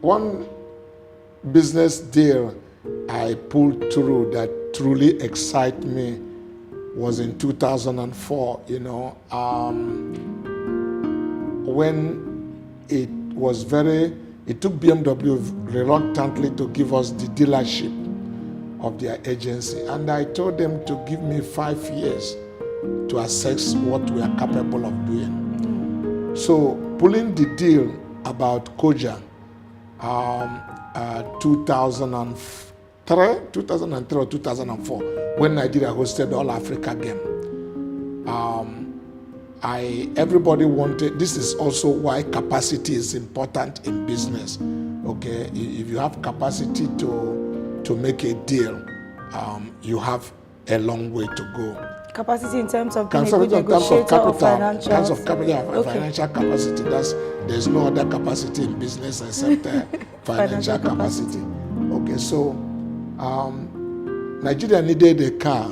one business deal I pulled through that truly excited me was in 2004, when it took BMW reluctantly to give us the dealership of their agency. And I told them to give me 5 years to assess what we are capable of doing. So pulling the deal about Koja, 2003 or 2004, when Nigeria hosted the All Africa game. Everybody wanted, this is also why capacity is important in business. Okay, if you have capacity to make a deal, you have a long way to go. Capacity in terms of being a good negotiator or financial? In terms of capital, financial capacity. There's no other capacity in business except financial capacity. Okay, so Nigeria needed a car,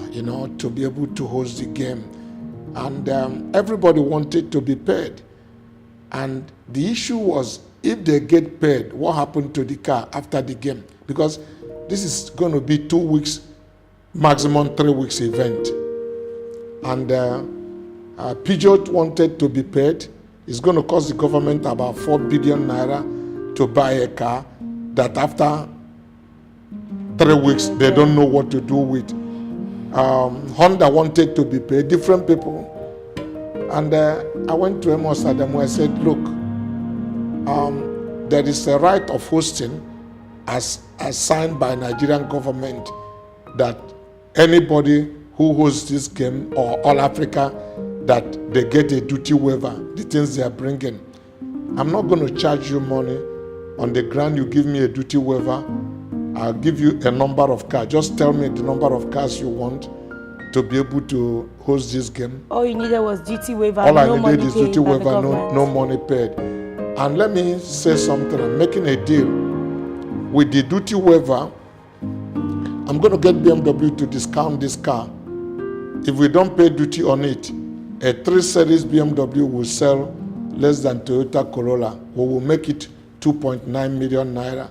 to be able to host the game. And everybody wanted to be paid. And the issue was, if they get paid, what happened to the car after the game? Because this is going to be 2 weeks, maximum 3 weeks event. And Peugeot wanted to be paid. It's going to cost the government about 4 billion naira to buy a car that after 3 weeks, they don't know what to do with. Honda wanted to be paid, different people. And I went to Amos Adamu. I said, look, there is a right of hosting as signed by Nigerian government that anybody who hosts this game or All Africa, that they get a duty waiver, the things they are bringing. I'm not going to charge you money on the ground. You give me a duty waiver, I'll give you a number of cars. Just tell me the number of cars you want to be able to host this game. All you needed was duty waiver. All I needed is duty waiver, no money paid. And let me say something. I'm making a deal with the duty waiver. I'm going to get BMW to discount this car. If we don't pay duty on it, a 3 Series BMW will sell less than Toyota Corolla. We will make it 2.9 million naira.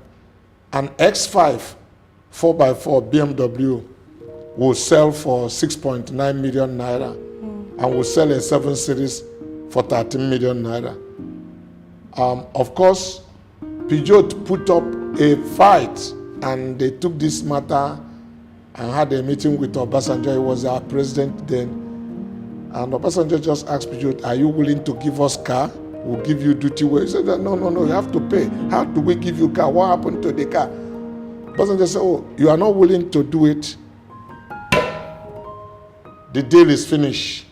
An X5 4x4 BMW will sell for 6.9 million naira and will sell a 7 Series for 13 million naira. Of course, Peugeot put up a fight and they took this matter and had a meeting with Obasanjo. He was our president then. And Obasanjo just asked Peugeot, are you willing to give us car? We'll give you duty waiver. He said, no, you have to pay. How do we give you car? What happened to the car? Obasanjo said, oh, you are not willing to do it. The deal is finished.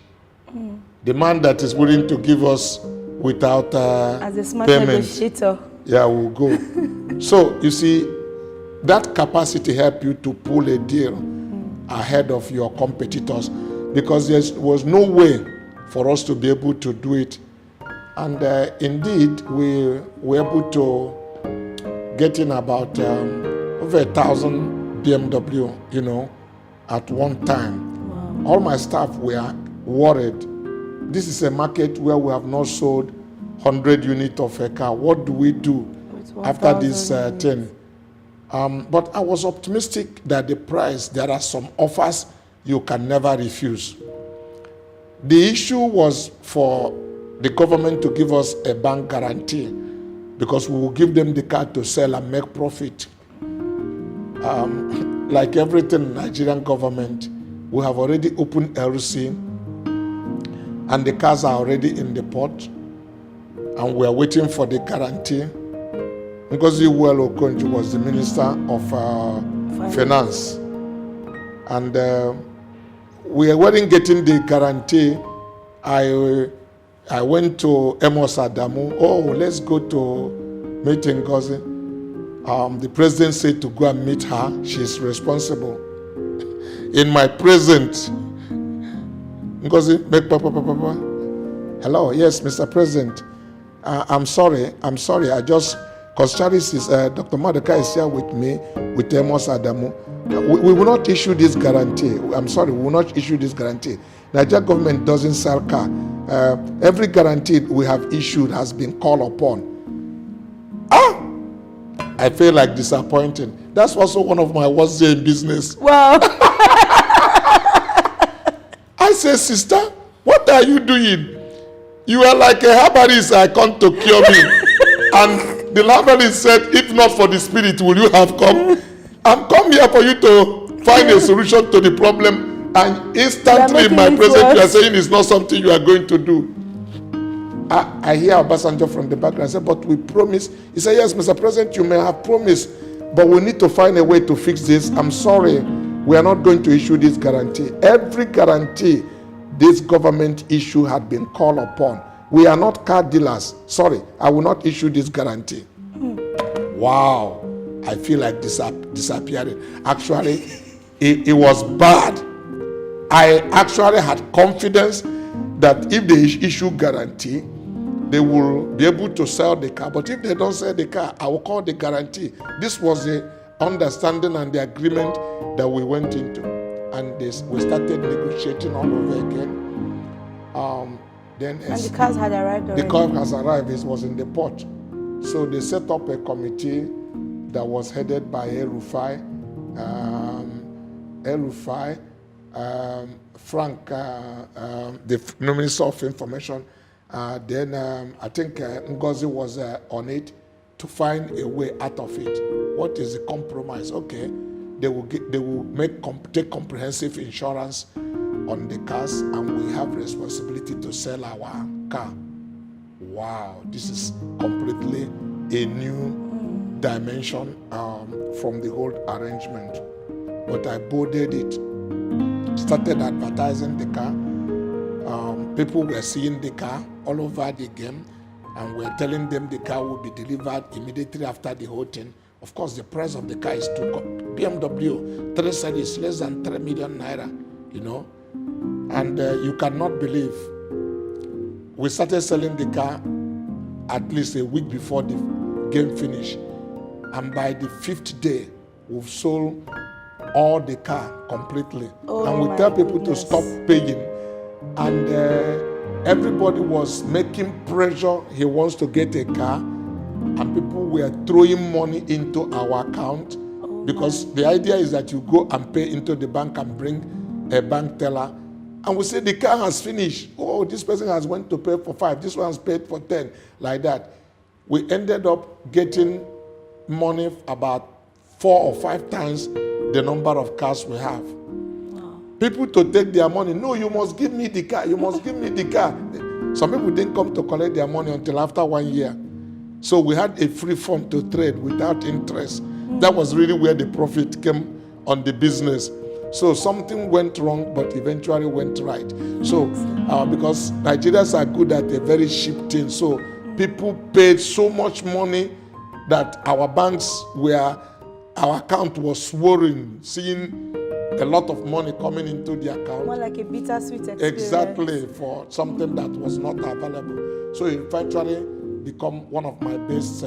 The man that is willing to give us without as a smart payment, negotiator, will go. So, you see, that capacity helped you to pull a deal ahead of your competitors, because there was no way for us to be able to do it. And indeed, we were able to get in about over 1,000 BMW, at one time. Wow. All my staff were worried. This is a market where we have not sold 100 units of a car. What do we do after this thing? But I was optimistic that the price, there are some offers you can never refuse. The issue was for the government to give us a bank guarantee, because we will give them the car to sell and make profit. Like everything Nigerian government, we have already opened LC and the cars are already in the port and we are waiting for the guarantee. Ngozi Uwelo was the Minister of Finance. And we weren't getting the guarantee. I went to Amos Adamu. Oh, let's go to meet Ngozi. The president said to go and meet her. She's responsible. In my presence, Ngozi, hello, yes, Mr. President. I'm sorry. I just, because Charis is, Dr. MADUKA is here with me, with Amos Adamu. We will not issue this guarantee. I'm sorry, we will not issue this guarantee. Nigeria government doesn't sell car. Every guarantee we have issued has been called upon. I feel like disappointing. That's also one of my worst days in business. Well, I say, sister, what are you doing? You are like a herbalist, I come to cure me. And the herbalist said, if not for the spirit, will you have come? I'm come here for you to find a solution to the problem. And instantly in my presence, you are saying it's not something you are going to do. I hear Obasanjo from the background. I said, but we promise. He said, yes, Mr. President, you may have promised, but we need to find a way to fix this. I'm sorry, we are not going to issue this guarantee. Every guarantee this government issue had been called upon. We are not car dealers. Sorry, I will not issue this guarantee. Wow, I feel like disappearing. Actually, it was bad. I actually had confidence that if they issue guarantee, they will be able to sell the car. But if they don't sell the car, I will call the guarantee. This was the understanding and the agreement that we went into. And we started negotiating all over again. And the cars had arrived already? The car has arrived. It was in the port. So they set up a committee that was headed by El-Rufai, Frank, the Minister of Information. Then I think Ngozi was on it to find a way out of it. What is the compromise? Okay, they will take comprehensive insurance on the cars, and we have responsibility to sell our car. Wow, this is completely a new dimension from the old arrangement. But I boarded it, started advertising the car. People were seeing the car all over the game, and we're telling them the car will be delivered immediately after the whole thing. Of course, the price of the car is too BMW 3 Series, less than 3 million naira, you know. And you cannot believe, we started selling the car at least a week before the game finished. And by the 5th day, we've sold all the car completely. And we tell people to stop paying. And everybody was making pressure. He wants to get a car. And people were throwing money into our account. Because the idea is that you go and pay into the bank and bring a bank teller. And we say the car has finished. Oh, this person has went to pay for 5. This one has paid for 10. Like that. We ended up getting money about 4 or 5 times the number of cars we have. Wow. People to take their money. No, you must give me the car. You must give me the car. Some people didn't come to collect their money until after 1 year. So we had a free form to trade without interest. That was really where the profit came on the business. So something went wrong, but eventually went right. So because Nigerians are good at a very cheap thing, so people paid so much money that our account was swollen, seeing a lot of money coming into the account. More like a bittersweet experience. Exactly, for something that was not available. So it eventually became one of my best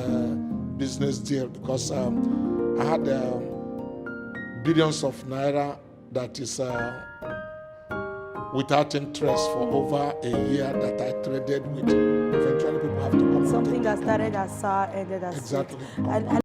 business deals, because I had billions of naira that is without interest for over a year that I traded with. Eventually people have to come. Something that started as sour ended as exactly. sweet. And